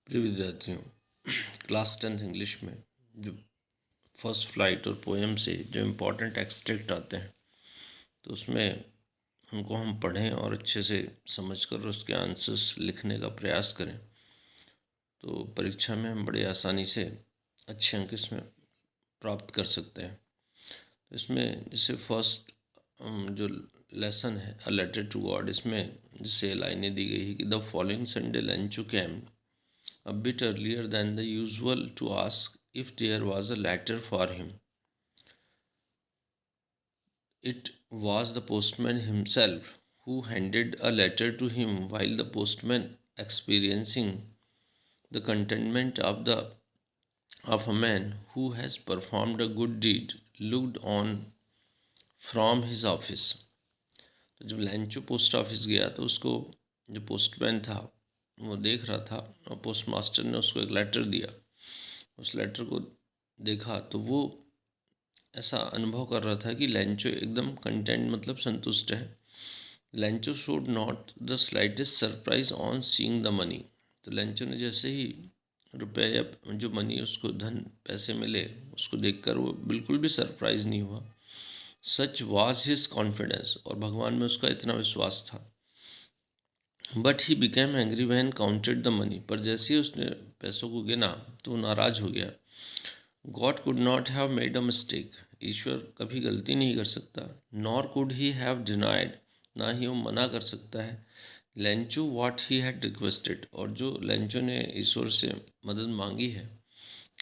प्रिय विद्यार्थियों, class 10th English में जो फर्स्ट फ्लाइट और पोएम से जो इम्पोर्टेंट एक्सट्रैक्ट आते हैं, तो उसमें उनको हम पढ़ें और अच्छे से समझकर उसके आंसर्स लिखने का प्रयास करें, तो परीक्षा में हम बड़ी आसानी से अच्छे अंक इसमें प्राप्त कर सकते हैं। तो इसमें जैसे फर्स्ट जो लेसन है अ लेटर टू गॉड, इसमें जैसे लाइनें दी गई है कि the following Sunday lunch came a bit earlier than the usual to ask if there was a letter for him. It was the postman himself who handed a letter to him, while the postman, experiencing the contentment of a man who has performed a good deed, looked on from his office. तो जब लैंचो post office गया तो उसको जो postman था वो देख रहा था, और पोस्ट मास्टर ने उसको एक लेटर दिया। उस लेटर को देखा तो वो ऐसा अनुभव कर रहा था कि लैंचो एकदम कंटेंट मतलब संतुष्ट है। लैंचो showed not the slightest surprise on seeing the money. तो लैंचो ने जैसे ही रुपये या जो मनी उसको धन पैसे मिले उसको देखकर वो बिल्कुल भी सरप्राइज नहीं हुआ। सच वाज हिज कॉन्फिडेंस, और भगवान में उसका इतना विश्वास था। But he became angry van counted the money, पर जैसे ही उसने पैसों को गिना तो वो नाराज हो गया। God could not have made a mistake, ईश्वर कभी गलती नहीं कर सकता। Nor could he have denied, ना ही वो मना कर सकता है। Lencho what he had requested, और जो लेंचो ने ईश्वर से मदद मांगी है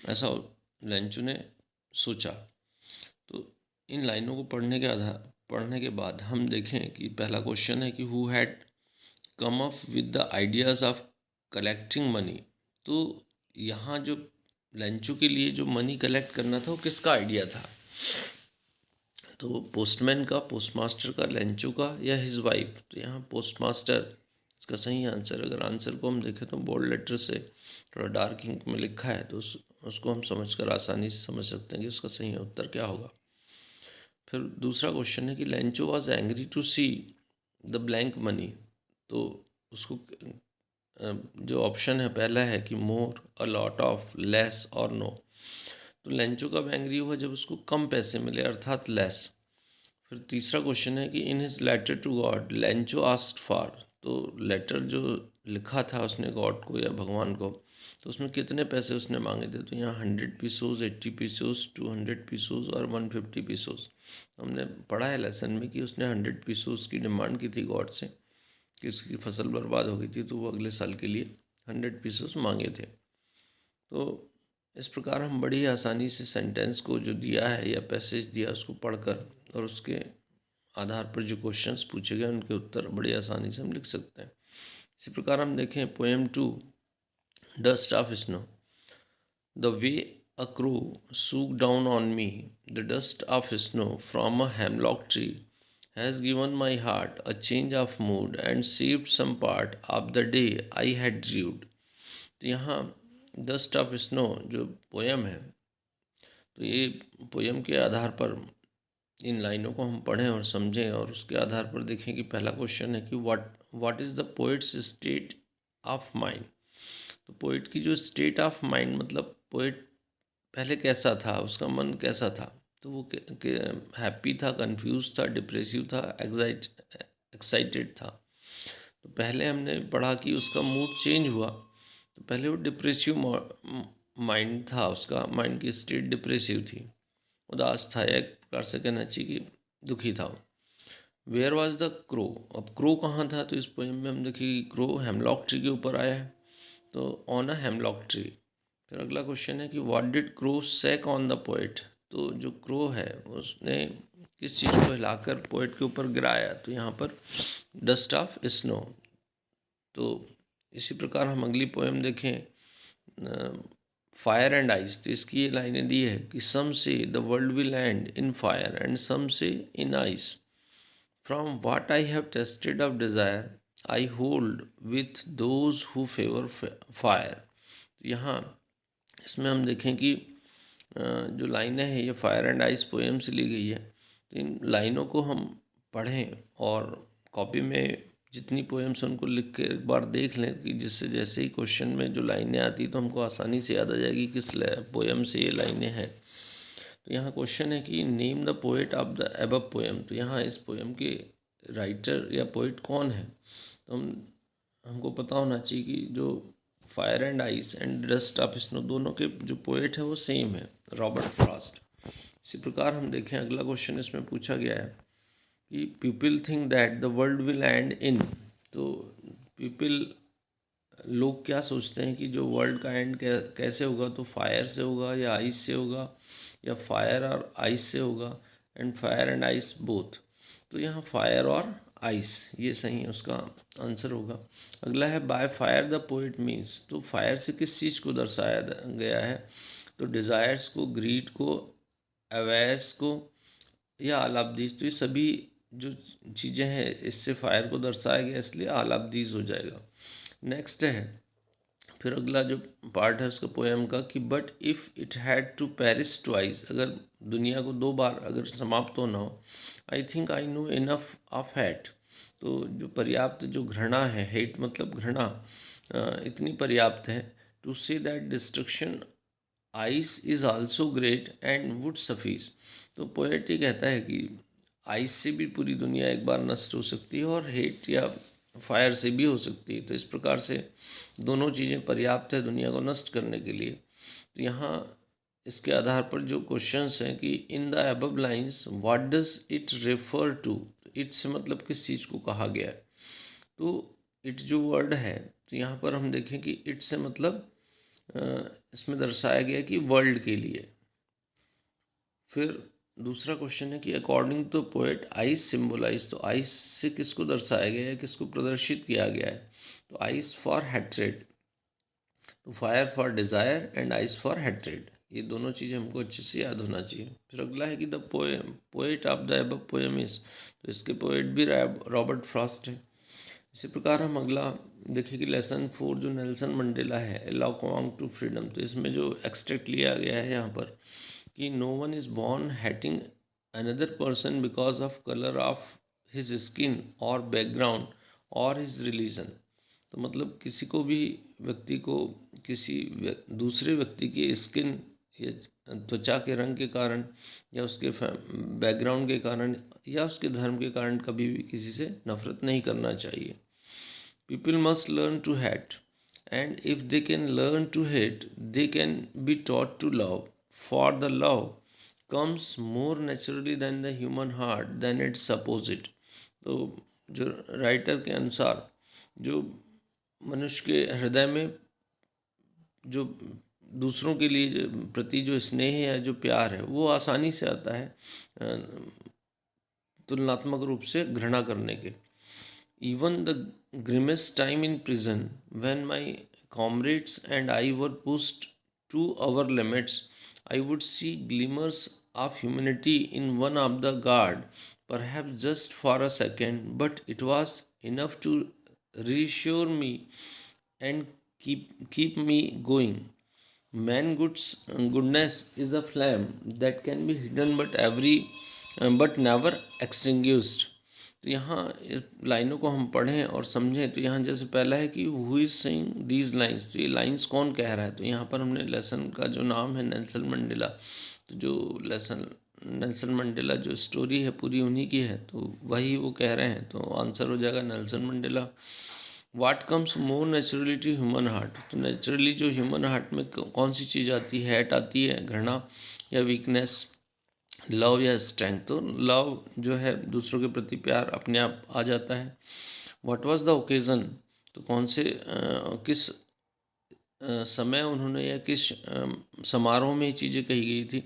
ऐसा लेंचो ने सोचा। तो इन लाइनों को पढ़ने के बाद हम देखें कि पहला क्वेश्चन है कि who had come up with the ideas of collecting money. तो यहाँ जो लंचू के लिए जो मनी कलेक्ट करना था वो किसका आइडिया था? तो पोस्टमैन का, पोस्टमास्टर का, लंचू का या हिज वाइफ? तो यहाँ पोस्टमास्टर इसका सही आंसर। अगर आंसर को हम देखें तो बोल्ड लेटर से थोड़ा डार्क इंक में लिखा है तो उसको हम समझकर आसानी से समझ सकते हैं कि उसका सही उत्तर क्या होगा। फिर दूसरा क्वेश्चन है कि Lencho was angry to see the blank money. तो उसको जो ऑप्शन है पहला है कि more, a lot of, less और नो। तो लेंचो कब एंग्री हुआ? जब उसको कम पैसे मिले, अर्थात लेस। फिर तीसरा क्वेश्चन है कि in his letter to God Lencho asked for. तो लेटर जो लिखा था उसने गॉड को या भगवान को, तो उसमें कितने पैसे उसने मांगे थे? तो यहाँ 100 पीसोज, 80 पीसोज, 200 पीसोज और 150 पीसोज। हमने पढ़ा है लेसन में कि उसने 100 पीसोज की डिमांड की थी गॉड से कि उसकी फसल बर्बाद हो गई थी, तो वो अगले साल के लिए 100 पीसोज मांगे थे। तो इस प्रकार हम बड़ी आसानी से सेंटेंस को जो दिया है या पैसेज दिया उसको पढ़कर और उसके आधार पर जो क्वेश्चंस पूछे गए उनके उत्तर बड़ी आसानी से हम लिख सकते हैं। इसी प्रकार हम देखें poem 2, dust of snow. The way a crow shook down on me, the dust of snow from a hemlock tree has given my heart a change of mood and saved some part of the day I had dreamed। तो यहाँ dust of snow जो poem है, तो ये poem के आधार पर इन लाइनों को हम पढ़ें और समझें और उसके आधार पर देखें कि पहला क्वेश्चन है कि what is the poets state of mind. तो पोइट की जो स्टेट ऑफ माइंड मतलब पोइट पहले कैसा था, उसका मन कैसा था? तो वो हैप्पी था, कंफ्यूज था, डिप्रेसिव था, एक्साइटेड था। तो पहले हमने पढ़ा कि उसका मूड चेंज हुआ। तो पहले वो डिप्रेसिव माइंड था, उसका माइंड की स्टेट डिप्रेसिव थी, उदास था, या एक प्रकार से कहना चाहिए कि दुखी था। Where was the crow? अब क्रो कहाँ था? तो इस पोएम में हम देखिए कि क्रो हेमलॉक ट्री के ऊपर आया है, तो ऑन अ हेमलॉक ट्री। फिर अगला क्वेश्चन है कि what did crow shake on the poet? तो जो क्रो है उसने किस चीज़ को हिलाकर पोएट के ऊपर गिराया? तो यहाँ पर डस्ट ऑफ स्नो। तो इसी प्रकार हम अगली पोएम देखें, फायर एंड आइस। तो इसकी ये लाइनें दी है कि some say the world will end in fire and some say in ice. From what I have tasted of desire I hold with those who favour fire. यहाँ इसमें हम देखें कि जो लाइनें हैं ये फायर एंड आइस पोएम से ली गई है। तो इन लाइनों को हम पढ़ें और कॉपी में जितनी पोएम्स उनको लिख के एक बार देख लें कि जिससे जैसे ही क्वेश्चन में जो लाइनें आती तो हमको आसानी से याद आ जाएगी किस पोएम से ये लाइनें हैं। तो यहाँ क्वेश्चन है कि name the poet of the above poem. तो यहाँ इस पोएम के राइटर या पोएट कौन है। तो हमको पता होना चाहिए कि जो fire and ice and dust of snow दोनों के जो पोएट है वो सेम है, रॉबर्ट फ्रॉस्ट। इसी प्रकार हम देखें अगला क्वेश्चन इसमें पूछा गया है कि people think that the world will end इन। तो पीपल लोग क्या सोचते हैं कि जो वर्ल्ड का एंड कैसे होगा, तो फायर से होगा या आइस से होगा या फायर और आइस से होगा, and fire and ice both. तो यहाँ फायर और आइस ये सही उसका आंसर होगा। अगला है by fire the poet means. तो फायर से किस चीज़ को दर्शाया गया है, तो डिज़ायर्स को, ग्रीड को, अवेयर्स को या ऑल ऑफ दीज। तो ये सभी जो चीज़ें हैं इससे फायर को दर्शाया गया, इसलिए ऑल ऑफ दीज हो जाएगा। नेक्स्ट है फिर अगला जो पार्ट है उसका पोएम का कि but if it had to perish twice. अगर दुनिया को 2 बार अगर समाप्त होना हो, I think I know enough of hate. तो जो पर्याप्त जो घृणा है, हेट मतलब घृणा, इतनी पर्याप्त है to say that destruction ice is also great and would suffice. तो पोएट ये कहता है कि आइस से भी पूरी दुनिया एक बार नष्ट हो सकती है और हेट या फायर से भी हो सकती है। तो इस प्रकार से दोनों चीज़ें पर्याप्त है दुनिया को नष्ट करने के लिए। तो यहाँ इसके आधार पर जो क्वेश्चंस हैं कि in the above lines what does it refer to. It से मतलब किस चीज़ को कहा गया है। तो इट जो वर्ड है, तो यहाँ पर हम देखें कि इट से मतलब इसमें दर्शाया गया कि वर्ल्ड के लिए। फिर दूसरा क्वेश्चन है कि according to poet ice symbolize. तो आइस से किसको दर्शाया गया है, किसको प्रदर्शित किया गया है। तो आइस फॉर हैट्रेड, तो fire for desire and ice for hatred. ये दोनों चीज़ें हमको अच्छे से याद होना चाहिए। फिर अगला है कि the poet of the above poem is. तो इसके पोएट भी रॉबर्ट फ्रॉस्ट है। इसी प्रकार हम अगला देखिए कि लेसन 4 जो नेल्सन मंडेला है, अलाउ कॉन्ग टू फ्रीडम। तो इसमें जो एक्सट्रैक्ट लिया गया है यहाँ पर कि no one is born hating another person because of colour of his skin और बैकग्राउंड और हिज रिलीजन। तो मतलब किसी को भी व्यक्ति को किसी दूसरे व्यक्ति की स्किन या त्वचा के रंग के कारण या उसके बैकग्राउंड के कारण या उसके धर्म के कारण कभी भी किसी से नफरत नहीं करना चाहिए। People must learn to hate, and if they can learn to hate, they can be taught to love. For the love comes more naturally than the human heart than its opposite. तो जो writer के अनुसार जो मनुष्य के हृदय में जो दूसरों के लिए प्रति जो स्नेह या जो प्यार है वो आसानी से आता है तुलनात्मक रूप से घृणा करने के। Even the grimmest time in prison, when my comrades and I were pushed to our limits, I would see glimmers of humanity in one of the guard, perhaps just for a second, but it was enough to reassure me and keep me going. Goodness is a flame that can be hidden but never extinguished. तो यहाँ इस लाइनों को हम पढ़ें और समझें। तो यहाँ जैसे पहला है कि who is saying these lines. तो ये लाइन्स कौन कह रहा है। तो यहाँ पर हमने लेसन का जो नाम है नेल्सन मंडेला। तो जो नेल्सन मंडेला जो स्टोरी है पूरी उन्हीं की है, तो वही वो कह रहे हैं। तो आंसर हो जाएगा Nelson Mandela. What comes more naturally to human heart. तो नेचुरली जो ह्यूमन हार्ट में कौन सी चीज़ आती है, हैट आती है, घृणा या वीकनेस, लव या स्ट्रेंथ। तो लव जो है दूसरों के प्रति प्यार अपने आप आ जाता है। What was the occasion. तो कौन से किस समय उन्होंने या किस समारोह में ये चीज़ें कही गई थी।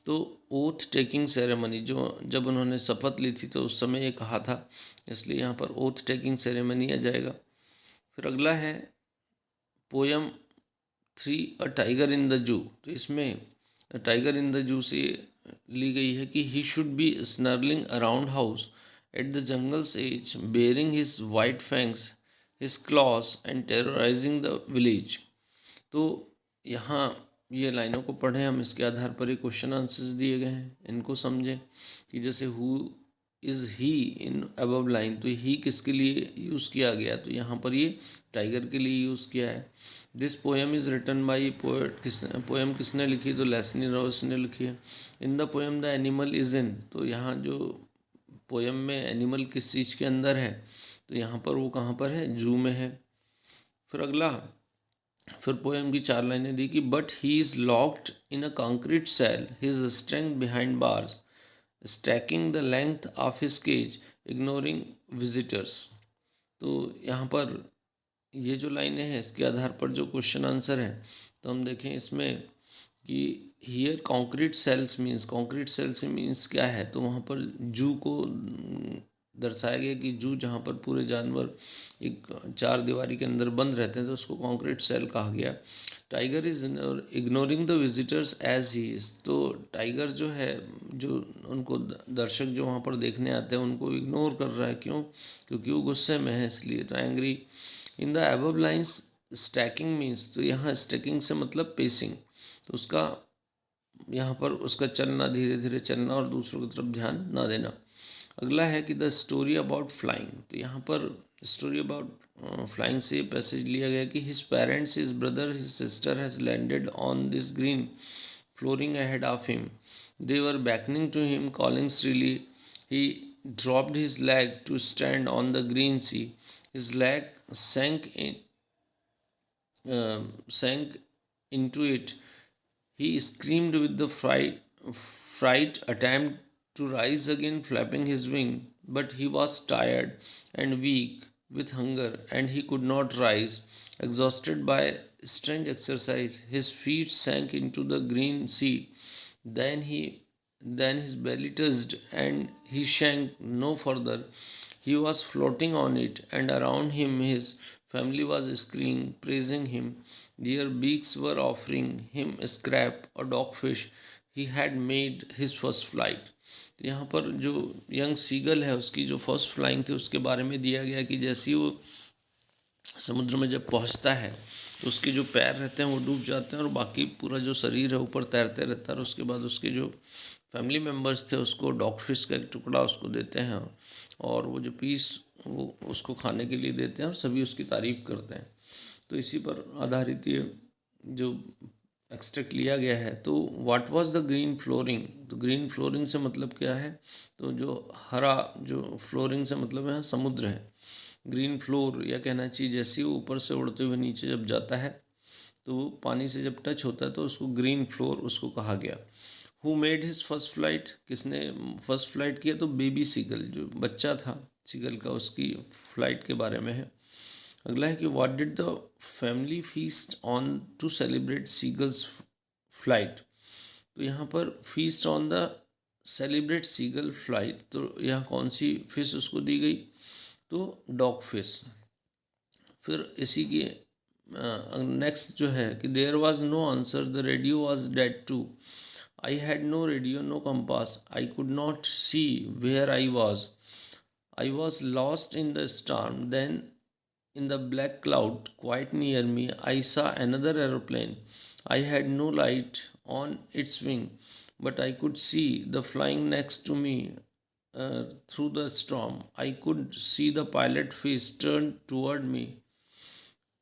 तो ओथ टेकिंग सेरेमनी, जो जब उन्होंने शपथ ली थी तो उस समय ये कहा था, इसलिए यहाँ पर ओथ टेकिंग सेरेमनी आ जाएगा। फिर अगला है poem 3 a tiger in the zoo. तो इसमें टाइगर इन द जू से ली गई है कि he should be snarling around house at the jungles as baring his white fangs his claws and terrorising the village. तो यहाँ ये लाइनों को पढ़ें हम, इसके आधार पर ये क्वेश्चन आंसर्स दिए गए हैं, इनको समझें कि जैसे who is he in above line, तो ही किसके लिए यूज़ किया गया, तो यहाँ पर ये टाइगर के लिए यूज़ किया है। This poem is written by poet, poem किसने लिखी, तो लेस्ली रॉस ने लिखी है। In the poem the animal is in, तो यहाँ जो पोएम में एनिमल किस चीज़ के अंदर है, तो यहाँ पर वो कहाँ पर है, जू में है। फिर अगला, फिर पोएम की 4 लाइनें दी कि but he is locked in a concrete cell, his strength behind bars, stalking the length of his cage, ignoring visitors. तो यहाँ पर ये जो लाइनें हैं इसके आधार पर जो क्वेश्चन आंसर है, तो हम देखें इसमें कि here concrete sales means, concrete sales means क्या है, तो वहाँ पर जू को दर्शाया गया कि जू जहाँ पर पूरे जानवर एक चार दीवारी के अंदर बंद रहते हैं, तो उसको कॉन्क्रीट सेल कहा गया। Tiger is ignoring the visitors as he is, तो टाइगर जो है, जो उनको दर्शक जो वहाँ पर देखने आते हैं उनको इग्नोर कर रहा है, क्यों, क्योंकि वो गुस्से में है इसलिए, तो angry. In the above lines stacking means, तो यहाँ स्टैकिंग से मतलब पेसिंग, तो उसका यहाँ पर उसका चलना, धीरे धीरे चलना और दूसरों की तरफ ध्यान ना देना। अगला है कि द स्टोरी अबाउट फ्लाइंग, तो यहाँ पर स्टोरी अबाउट फ्लाइंग से पैसेज लिया गया कि his parents, his brother, his sister has landed on this green flooring ahead of him, they were beckoning to him calling shrilly, he dropped his leg to stand on the green sea, his leg sank into it. He screamed with the fright attempt to rise again, flapping his wing, but he was tired and weak with hunger, and he could not rise. Exhausted by strange exercise, his feet sank into the green sea. Then his belly touched, and he sank no further. He was floating on it, and around him his family was screaming, praising him. Their beaks were offering him a scrap, a dogfish. He had made his first flight. तो यहाँ पर जो young seagull है उसकी जो first flying थी उसके बारे में दिया गया कि जैसे ही वो समुद्र में जब पहुँचता है तो उसके जो पैर रहते हैं वो डूब जाते हैं और बाकी पूरा जो शरीर है ऊपर तैरते रहता है, और उसके बाद उसके जो फैमिली मेम्बर्स थे उसको डॉग फिश का एक टुकड़ा उसको देते हैं, और वो जो पीस वो उसको खाने के लिए देते हैं और सभी उसकी तारीफ़ करते हैं। तो इसी पर आधारित ये जो एक्सट्रैक्ट लिया गया है। तो what was the green flooring, तो ग्रीन फ्लोरिंग से मतलब क्या है, तो जो हरा, जो फ्लोरिंग से मतलब यहाँ समुद्र है, ग्रीन फ्लोर या कहना चाहिए जैसे वो ऊपर से उड़ते हुए नीचे जब जाता है तो वो पानी से जब टच होता है तो उसको ग्रीन फ्लोर उसको कहा गया। Who made his first flight, किसने फर्स्ट फ्लाइट किया, तो बेबी सीगल, जो बच्चा था सीगल का, उसकी फ्लाइट के बारे में है। अगला है कि what did the family feast on to celebrate seagulls flight, तो यहाँ पर feast on the celebrate seagull flight, तो यहाँ कौन सी फिश उसको दी गई, तो डॉग फिश। फिर इसी के नेक्स्ट जो है कि there was no answer, the radio was dead too, I had no radio, no compass, I could not see where I was, I was lost in the storm, then in the black cloud quite near me, I saw another aeroplane. I had no light on its wing, but I could see the flying next to me through the storm. I could see the pilot face turned toward me.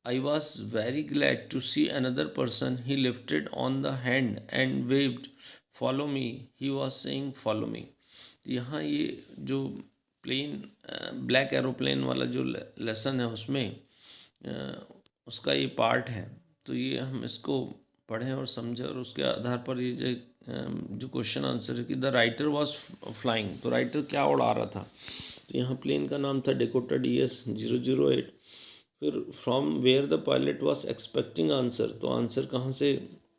I was very glad to see another person. He lifted on the hand and waved, follow me. He was saying, follow me. यहाँ ये जो plain black aeroplane वाला जो lesson है उसमें उसका ये part है, तो ये हम इसको पढ़ें और समझें और उसके आधार पर ये जो क्वेश्चन आंसर है कि द राइटर वाज फ्लाइंग, तो राइटर क्या उड़ा रहा था, तो यहाँ प्लेन का नाम था डेकोटा DS-008। फिर from where the pilot was expecting answer, तो आंसर कहाँ से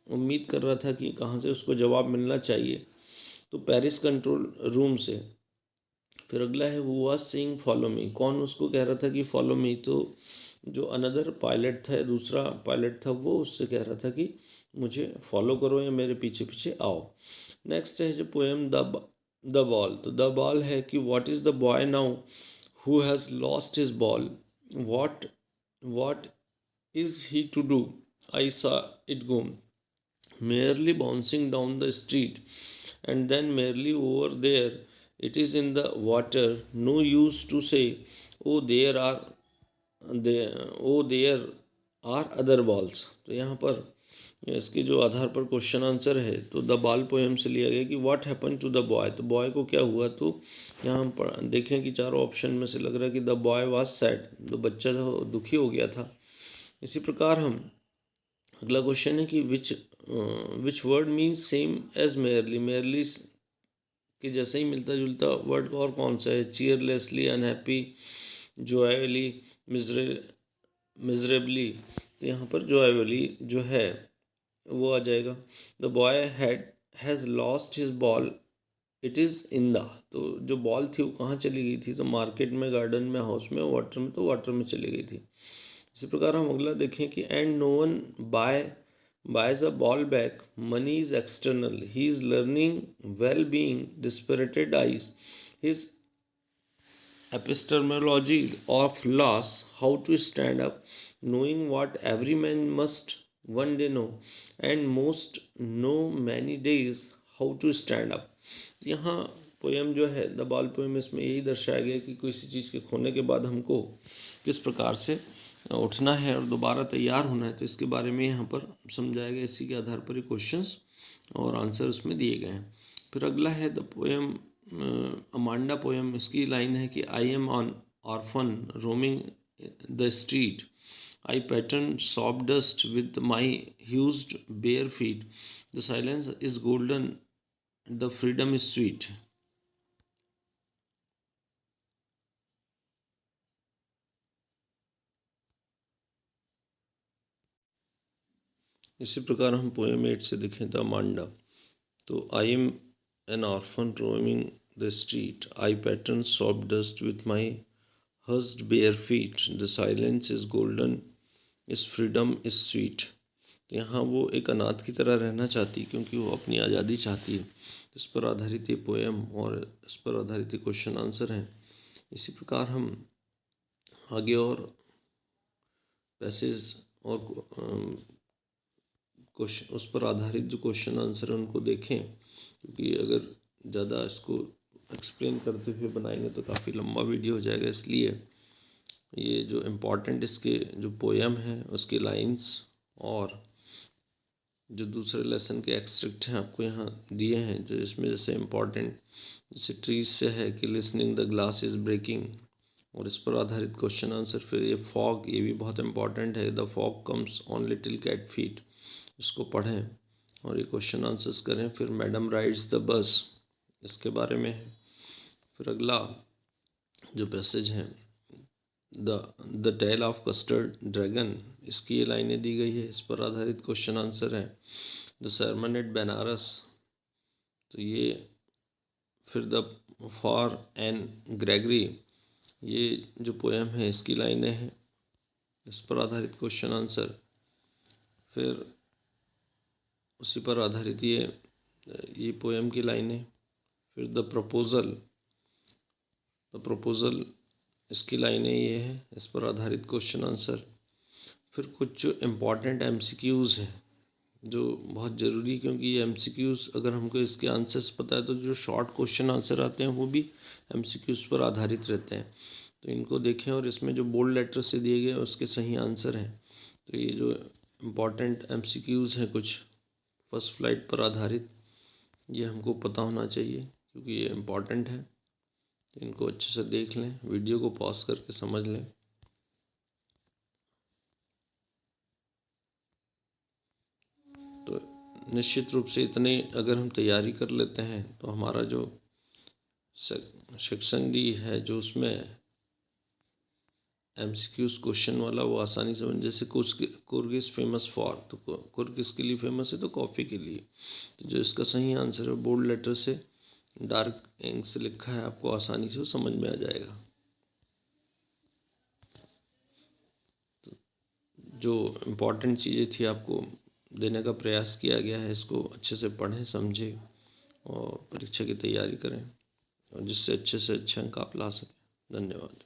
उम्मीद कर रहा था कि कहाँ से उसको जवाब मिलना चाहिए, तो पेरिस कंट्रोल रूम से। फिर अगला है वो वाज सेइंग फॉलो मी, कौन उसको कह रहा था कि फॉलो मी, तो जो अनदर पायलट था, दूसरा पायलट था, वो उससे कह रहा था कि मुझे फॉलो करो या मेरे पीछे पीछे आओ। नेक्स्ट है जो पोएम द बॉल, तो द बॉल है कि what is the boy now who has lost his ball, what what is he to do, I saw it go merely bouncing down the street, and then merely over there it is in the water. No use to say, oh there are there are other balls. तो यहाँ पर इसके जो आधार पर question answer है तो the बाल poem से लिया गया कि what happen to the boy, तो बॉय को क्या हुआ। तो यहाँ हम देखें कि चारों ऑप्शन में से लग रहा है कि द बॉय वाज सैड, तो बच्चा जो दुखी हो गया था। इसी प्रकार हम अगला क्वेश्चन है कि which word means same as merely, merely के जैसे ही मिलता जुलता वर्ड और कौन सा है। चीयरलेसली, अनहैप्पी, जोयली, मिजरेबली। तो यहाँ पर जोयली जो है वो आ जाएगा। The boy has lost his ball, it is in the, तो जो बॉल थी वो कहाँ चली गई थी, तो मार्केट में, गार्डन में, हाउस में, वाटर में, तो वाटर में चली गई थी। इसी प्रकार हम अगला देखें कि and no one buys a ball back, money is external, he is learning, well-being, dispirited eyes, his epistemology of loss, how to stand up, knowing what every man must one day know, and most know many days how to stand up। यहाँ poem जो है the बाल poem, इसमें यही दर्शाया गया कि किसी चीज़ के खोने के बाद हमको किस प्रकार से उठना है और दोबारा तैयार होना है, तो इसके बारे में यहाँ पर समझाया गया। इसी के आधार पर ये क्वेश्चंस और आंसर उसमें दिए गए हैं। फिर अगला है द पोएम अमांडा पोएम। इसकी लाइन है कि I am an orphan roaming the street, I pattern soft dust with my hushed bare feet, the silence is golden, the freedom is sweet. इसी प्रकार हम पोएम 8 से देखें द अमांडा। तो I am an orphan roaming the street, I pattern soft dust with my hushed bare feet, the silence is golden, is freedom is sweet. तो यहाँ वो एक अनाथ की तरह रहना चाहती क्योंकि वो अपनी आज़ादी चाहती है। इस पर आधारित ये पोएम और इस पर आधारित क्वेश्चन आंसर हैं। इसी प्रकार हम आगे और पैसेज और क्वेश्चन उस पर आधारित जो क्वेश्चन आंसर है उनको देखें, क्योंकि अगर ज़्यादा इसको एक्सप्लेन करते हुए बनाएंगे तो काफ़ी लंबा वीडियो हो जाएगा। इसलिए ये जो इम्पोर्टेंट इसके जो पोएम है उसके लाइंस और जो दूसरे लेसन के एक्सट्रैक्ट हैं आपको यहाँ दिए हैं, जो इसमें जैसे इम्पोर्टेंट जैसे ट्रीज से है कि listening the glass is breaking, और इस पर आधारित क्वेश्चन आंसर। फिर ये फॉग, ये भी बहुत इंपॉर्टेंट है, the fog comes on little cat feet, इसको पढ़ें और ये क्वेश्चन आंसर्स करें। फिर मैडम राइड्स द बस, इसके बारे में है। फिर अगला जो पैसेज है the tale of custard dragon, इसकी ये लाइनें दी गई है, इस पर आधारित क्वेश्चन आंसर है। द सरमन एट बनारस, तो ये फिर द फॉर एन ग्रेगरी, ये जो पोएम है इसकी लाइनें हैं, इस पर आधारित क्वेश्चन आंसर। फिर उसी पर आधारित ये पोएम की लाइनें। फिर द प्रपोज़ल इसकी लाइनें ये हैं, इस पर आधारित क्वेश्चन आंसर। फिर कुछ जो इम्पॉर्टेंट एमसीक्यूज़ हैं जो बहुत ज़रूरी, क्योंकि ये एमसीक्यूज़ अगर हमको इसके आंसर्स पता है तो जो शॉर्ट क्वेश्चन आंसर आते हैं वो भी एमसीक्यूज़ पर आधारित रहते हैं। तो इनको देखें और इसमें जो बोल्ड लेटर से दिए गए उसके सही आंसर हैं। तो ये जो इम्पॉर्टेंट एमसीक्यूज़ हैं कुछ फर्स्ट फ्लाइट पर आधारित, ये हमको पता होना चाहिए क्योंकि ये इम्पॉर्टेंट है। तो इनको अच्छे से देख लें, वीडियो को पॉज करके समझ लें। तो निश्चित रूप से इतने अगर हम तैयारी कर लेते हैं तो हमारा जो सेक्शन डी है जो उसमें एमसीक्यूज क्वेश्चन वाला वो आसानी से बन, जैसे कुर्ग इज़ फेमस फॉर, तो कुर्ग किसके लिए फेमस है, तो कॉफ़ी के लिए। तो जो इसका सही आंसर है बोल्ड लेटर से डार्क इंक से लिखा है, आपको आसानी से वो समझ में आ जाएगा। तो जो इम्पोर्टेंट चीज़ें थी आपको देने का प्रयास किया गया है, इसको अच्छे से पढ़ें, समझें और परीक्षा की तैयारी करें और जिससे अच्छे से अच्छे अंक आप ला सकें। धन्यवाद।